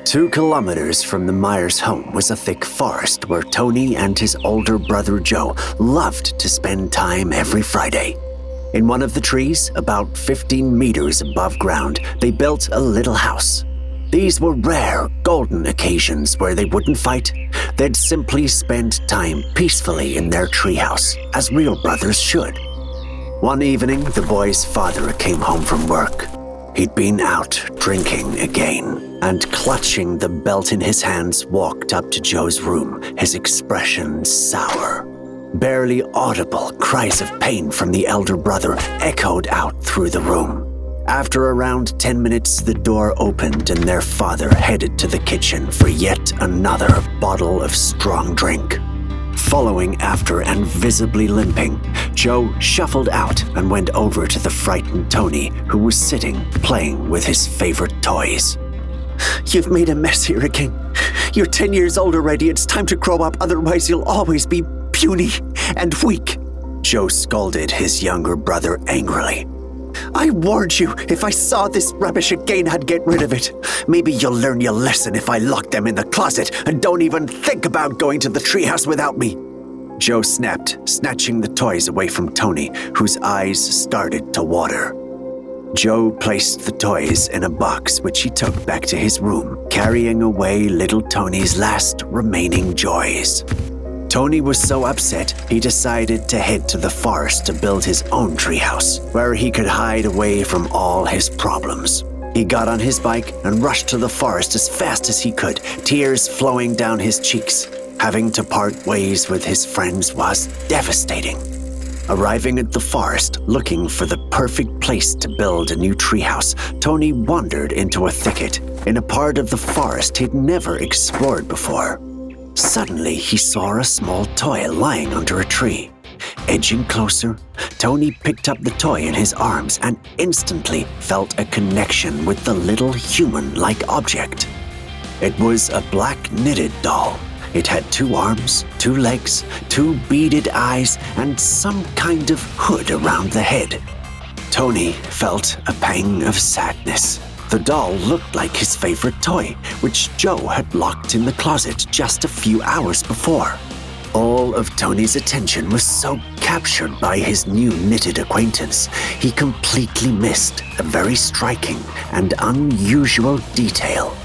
2 kilometers from the Myers home was a thick forest where Tony and his older brother Joe loved to spend time every Friday. In one of the trees, about 15 meters above ground, they built a little house. These were rare, golden occasions where they wouldn't fight. They'd simply spend time peacefully in their treehouse, as real brothers should. One evening, the boy's father came home from work. He'd been out drinking again, and clutching the belt in his hands, walked up to Joe's room, his expression sour. Barely audible cries of pain from the elder brother echoed out through the room. After around 10 minutes, the door opened and their father headed to the kitchen for yet another bottle of strong drink. Following after and visibly limping, Joe shuffled out and went over to the frightened Tony, who was sitting playing with his favorite toys. "You've made a mess here again. You're 10 years old already. It's time to grow up, otherwise you'll always be puny and weak," Joe scolded his younger brother angrily. "I warned you, if I saw this rubbish again, I'd get rid of it. Maybe you'll learn your lesson if I lock them in the closet and don't even think about going to the treehouse without me," Joe snapped, snatching the toys away from Tony, whose eyes started to water. Joe placed the toys in a box which he took back to his room, carrying away little Tony's last remaining joys. Tony was so upset, he decided to head to the forest to build his own treehouse, where he could hide away from all his problems. He got on his bike and rushed to the forest as fast as he could, tears flowing down his cheeks. Having to part ways with his friends was devastating. Arriving at the forest, looking for the perfect place to build a new treehouse, Tony wandered into a thicket in a part of the forest he'd never explored before. Suddenly, he saw a small toy lying under a tree. Edging closer, Tony picked up the toy in his arms and instantly felt a connection with the little human-like object. It was a black knitted doll. It had 2 arms, 2 legs, 2 beaded eyes, and some kind of hood around the head. Tony felt a pang of sadness. The doll looked like his favorite toy, which Joe had locked in the closet just a few hours before. All of Tony's attention was so captured by his new knitted acquaintance, he completely missed a very striking and unusual detail.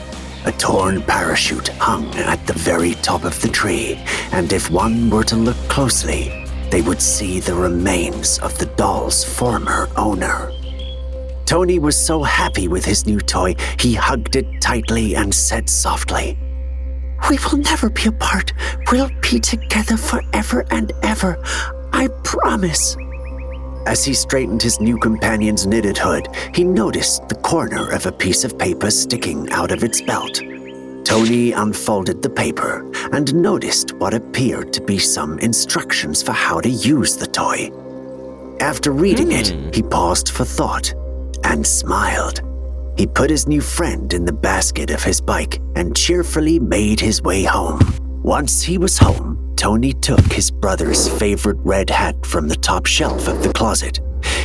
A torn parachute hung at the very top of the tree, and if one were to look closely, they would see the remains of the doll's former owner. Tony was so happy with his new toy, he hugged it tightly and said softly, "We will never be apart. We'll be together forever and ever. I promise." As he straightened his new companion's knitted hood, he noticed the corner of a piece of paper sticking out of its belt. Tony unfolded the paper and noticed what appeared to be some instructions for how to use the toy. After reading it, he paused for thought and smiled. He put his new friend in the basket of his bike and cheerfully made his way home. Once he was home, Tony took his brother's favorite red hat from the top shelf of the closet.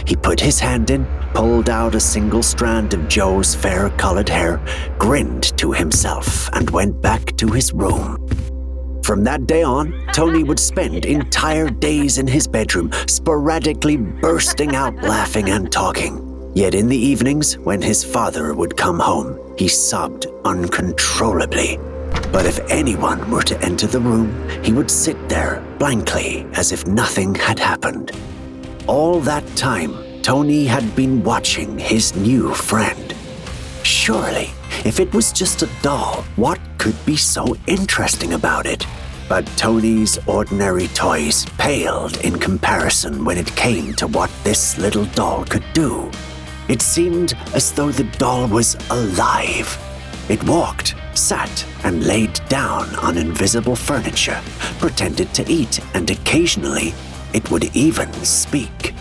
He put his hand in, pulled out a single strand of Joe's fair-colored hair, grinned to himself, and went back to his room. From that day on, Tony would spend entire days in his bedroom, sporadically bursting out laughing and talking. Yet in the evenings, when his father would come home, he sobbed uncontrollably. But if anyone were to enter the room, he would sit there blankly as if nothing had happened. All that time, Tony had been watching his new friend. Surely, if it was just a doll, what could be so interesting about it? But Tony's ordinary toys paled in comparison when it came to what this little doll could do. It seemed as though the doll was alive. It walked, sat, and laid down on invisible furniture, pretended to eat, and occasionally it would even speak.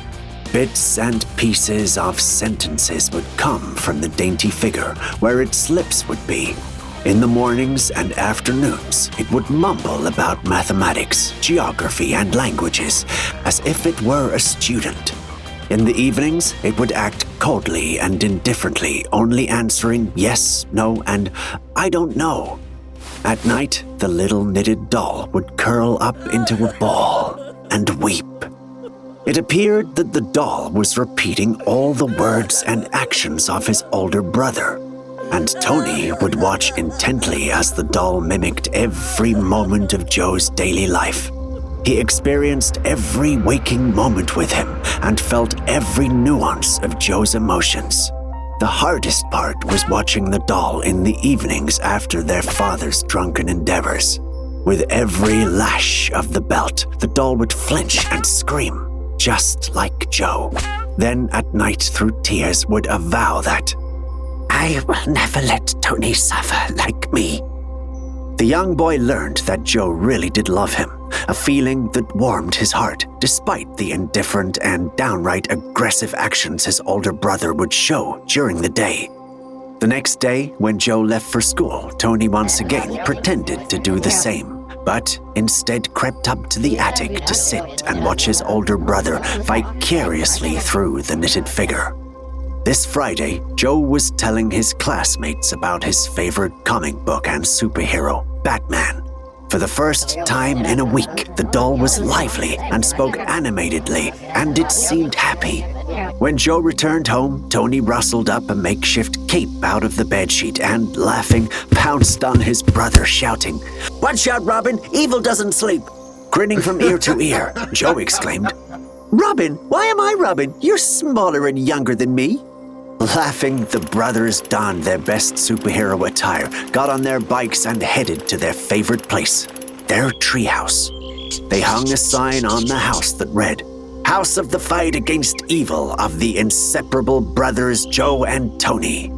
Bits and pieces of sentences would come from the dainty figure where its lips would be. In the mornings and afternoons, it would mumble about mathematics, geography, and languages as if it were a student. In the evenings, it would act coldly and indifferently, only answering yes, no, and I don't know. At night, the little knitted doll would curl up into a ball and weep. It appeared that the doll was repeating all the words and actions of his older brother, and Tony would watch intently as the doll mimicked every moment of Joe's daily life. He experienced every waking moment with him and felt every nuance of Joe's emotions. The hardest part was watching the doll in the evenings after their father's drunken endeavors. With every lash of the belt, the doll would flinch and scream, just like Joe. Then at night, through tears, would avow that, "I will never let Tony suffer like me." The young boy learned that Joe really did love him, a feeling that warmed his heart, despite the indifferent and downright aggressive actions his older brother would show during the day. The next day, when Joe left for school, Tony once again pretended to do the same, but instead crept up to the attic to sit and watch his older brother vicariously through the knitted figure. This Friday, Joe was telling his classmates about his favorite comic book and superhero, Batman. For the first time in a week, the doll was lively and spoke animatedly, and it seemed happy. When Joe returned home, Tony rustled up a makeshift cape out of the bedsheet and, laughing, pounced on his brother, shouting, "Watch out, Robin! Evil doesn't sleep!" Grinning from ear to ear, Joe exclaimed, "Robin? Why am I Robin? You're smaller and younger than me." Laughing, the brothers donned their best superhero attire, got on their bikes, and headed to their favorite place, their treehouse. They hung a sign on the house that read, "House of the Fight Against Evil of the Inseparable Brothers Joe and Tony."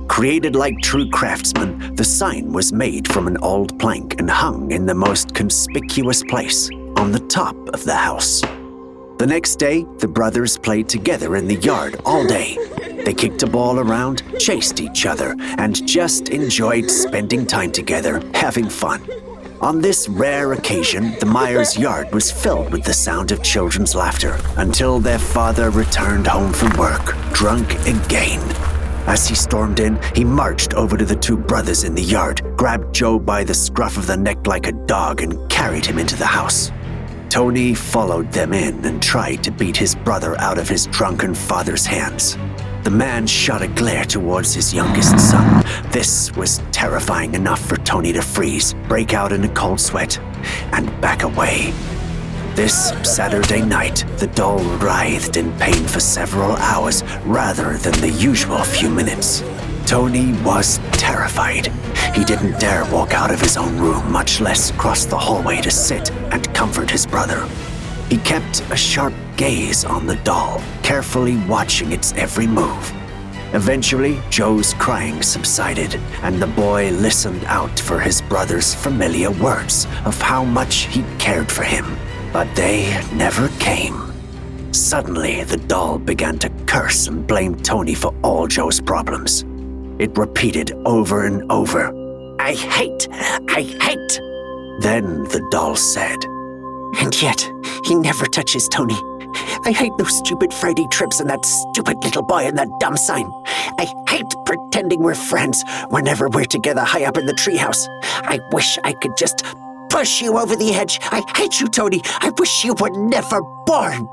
Created like true craftsmen, the sign was made from an old plank and hung in the most conspicuous place, on the top of the house. The next day, the brothers played together in the yard all day. They kicked a ball around, chased each other, and just enjoyed spending time together, having fun. On this rare occasion, the Myers' yard was filled with the sound of children's laughter until their father returned home from work, drunk again. As he stormed in, he marched over to the two brothers in the yard, grabbed Joe by the scruff of the neck like a dog, and carried him into the house. Tony followed them in and tried to beat his brother out of his drunken father's hands. The man shot a glare towards his youngest son. This was terrifying enough for Tony to freeze, break out in a cold sweat, and back away. This Saturday night, the doll writhed in pain for several hours rather than the usual few minutes. Tony was terrified. He didn't dare walk out of his own room, much less cross the hallway to sit and comfort his brother. He kept a sharp gaze on the doll, carefully watching its every move. Eventually, Joe's crying subsided, and the boy listened out for his brother's familiar words of how much he cared for him. But they never came. Suddenly, the doll began to curse and blame Tony for all Joe's problems. It repeated over and over, "I hate! I hate!" Then the doll said, "And yet, he never touches Tony. I hate those stupid Friday trips and that stupid little boy and that dumb sign. I hate pretending we're friends whenever we're together high up in the treehouse. I wish I could just push you over the edge. I hate you, Tony. I wish you were never born."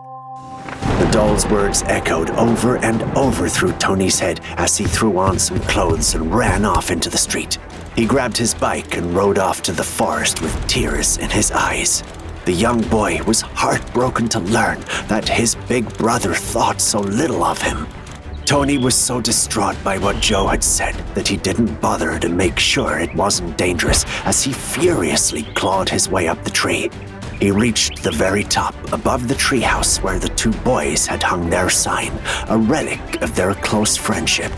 The doll's words echoed over and over through Tony's head as he threw on some clothes and ran off into the street. He grabbed his bike and rode off to the forest with tears in his eyes. The young boy was heartbroken to learn that his big brother thought so little of him. Tony was so distraught by what Joe had said that he didn't bother to make sure it wasn't dangerous as he furiously clawed his way up the tree. He reached the very top, above the treehouse where the two boys had hung their sign, a relic of their close friendship.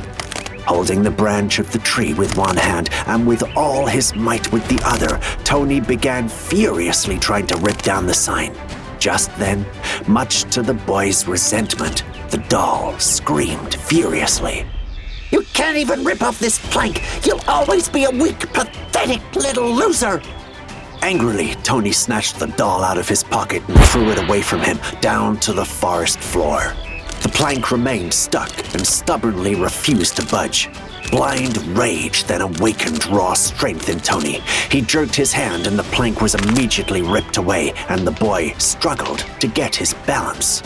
Holding the branch of the tree with one hand and with all his might with the other, Tony began furiously trying to rip down the sign. Just then, much to the boy's resentment, the doll screamed furiously. "You can't even rip off this plank! You'll always be a weak, pathetic little loser!" Angrily, Tony snatched the doll out of his pocket and threw it away from him, down to the forest floor. The plank remained stuck and stubbornly refused to budge. Blind rage then awakened raw strength in Tony. He jerked his hand and the plank was immediately ripped away, and the boy struggled to get his balance.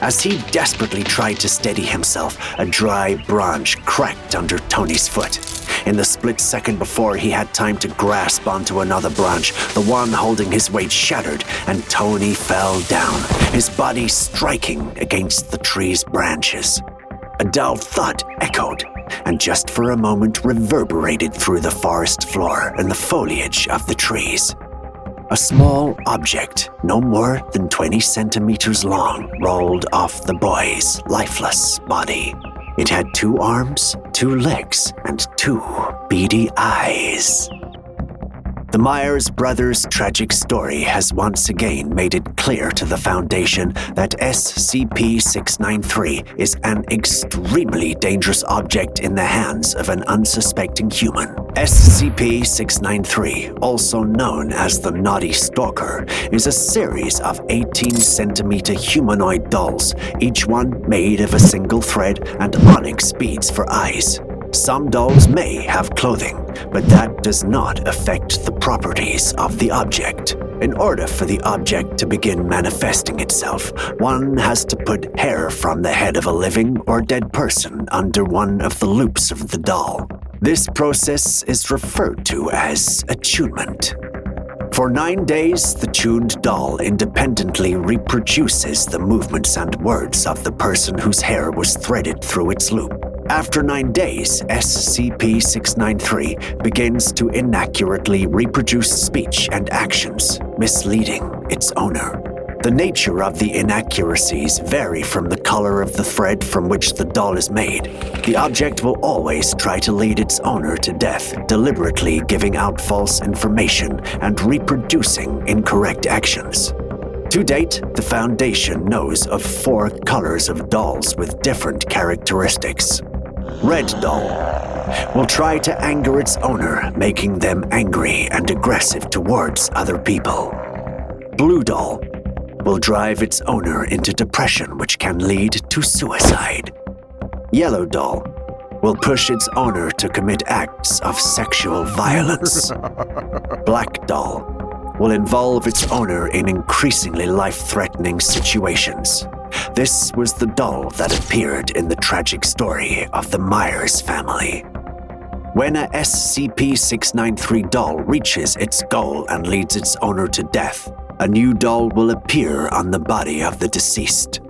As he desperately tried to steady himself, a dry branch cracked under Tony's foot. In the split second before he had time to grasp onto another branch, the one holding his weight shattered and Tony fell down, his body striking against the tree's branches. A dull thud echoed, and just for a moment reverberated through the forest floor and the foliage of the trees. A small object, no more than 20 centimeters long, rolled off the boy's lifeless body. It had 2 arms, 2 legs, and 2 beady eyes. The Myers brothers' tragic story has once again made it clear to the Foundation that SCP-693 is an extremely dangerous object in the hands of an unsuspecting human. SCP-693, also known as the Knotty Stalker, is a series of 18-centimeter humanoid dolls, each one made of a single thread and onyx beads for eyes. Some dolls may have clothing, but that does not affect the properties of the object. In order for the object to begin manifesting itself, one has to put hair from the head of a living or dead person under one of the loops of the doll. This process is referred to as attunement. For 9 days, the tuned doll independently reproduces the movements and words of the person whose hair was threaded through its loop. After 9 days, SCP-693 begins to inaccurately reproduce speech and actions, misleading its owner. The nature of the inaccuracies vary from the color of the thread from which the doll is made. The object will always try to lead its owner to death, deliberately giving out false information and reproducing incorrect actions. To date, the Foundation knows of 4 colors of dolls with different characteristics. Red doll will try to anger its owner, making them angry and aggressive towards other people. Blue doll will drive its owner into depression, which can lead to suicide. Yellow doll will push its owner to commit acts of sexual violence. Black doll will involve its owner in increasingly life-threatening situations. This was the doll that appeared in the tragic story of the Myers family. When a SCP-693 doll reaches its goal and leads its owner to death, a new doll will appear on the body of the deceased.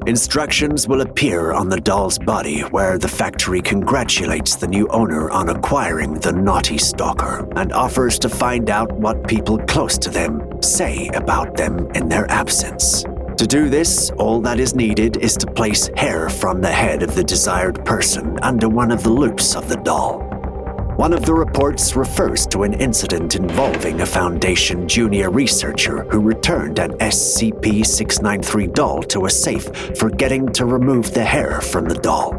Instructions will appear on the doll's body where the factory congratulates the new owner on acquiring the Knotty Stalker and offers to find out what people close to them say about them in their absence. To do this, all that is needed is to place hair from the head of the desired person under one of the loops of the doll. One of the reports refers to an incident involving a Foundation junior researcher who returned an SCP-693 doll to a safe, forgetting to remove the hair from the doll.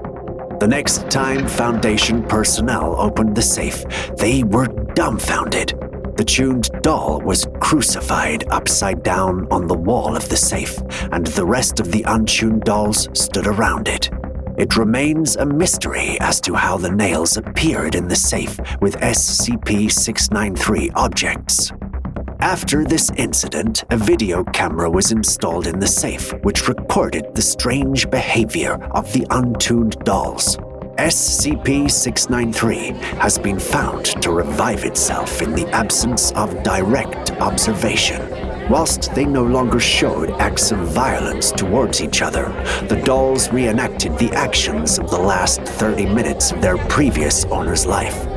The next time Foundation personnel opened the safe, they were dumbfounded. The tuned doll was crucified upside down on the wall of the safe, and the rest of the untuned dolls stood around it. It remains a mystery as to how the nails appeared in the safe with SCP-693 objects. After this incident, a video camera was installed in the safe, which recorded the strange behavior of the untuned dolls. SCP-693 has been found to revive itself in the absence of direct observation. Whilst they no longer showed acts of violence towards each other, the dolls reenacted the actions of the last 30 minutes of their previous owner's life.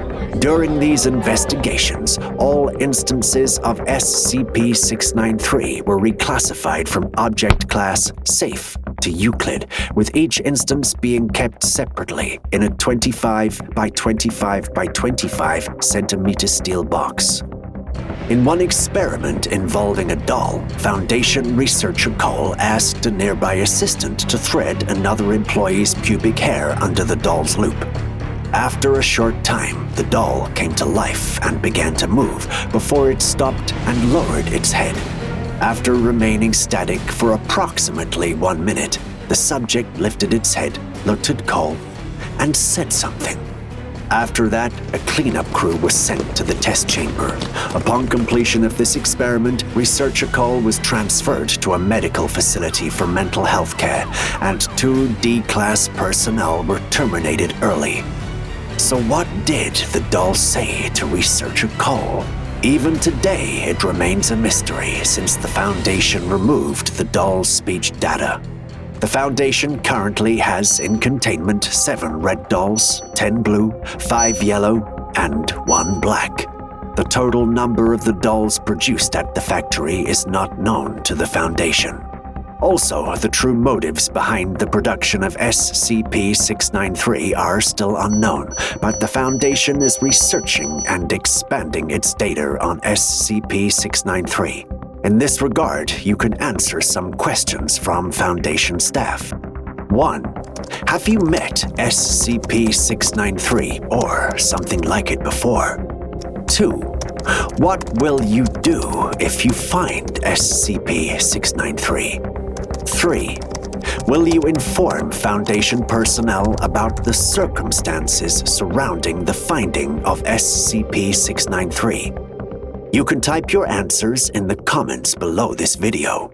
During these investigations, all instances of SCP-693 were reclassified from Object Class Safe to Euclid, with each instance being kept separately in a 25 by 25 by 25 centimeter steel box. In one experiment involving a doll, Foundation researcher Cole asked a nearby assistant to thread another employee's pubic hair under the doll's loop. After a short time, the doll came to life and began to move before it stopped and lowered its head. After remaining static for approximately 1 minute, The subject lifted its head, looked at Cole, and said something. After that, a cleanup crew was sent to the test chamber. Upon completion of this experiment, researcher Cole was transferred to a medical facility for mental health care, and 2 D-class personnel were terminated early. So what did the doll say to researcher Cole? Even today, it remains a mystery since the Foundation removed the doll's speech data. The Foundation currently has in containment 7 red dolls, 10 blue, 5 yellow, and 1 black. The total number of the dolls produced at the factory is not known to the Foundation. Also, the true motives behind the production of SCP-693 are still unknown, but the Foundation is researching and expanding its data on SCP-693. In this regard, you can answer some questions from Foundation staff. 1. Have you met SCP-693 or something like it before? 2. What will you do if you find SCP-693? 3. Will you inform Foundation personnel about the circumstances surrounding the finding of SCP-693? You can type your answers in the comments below this video.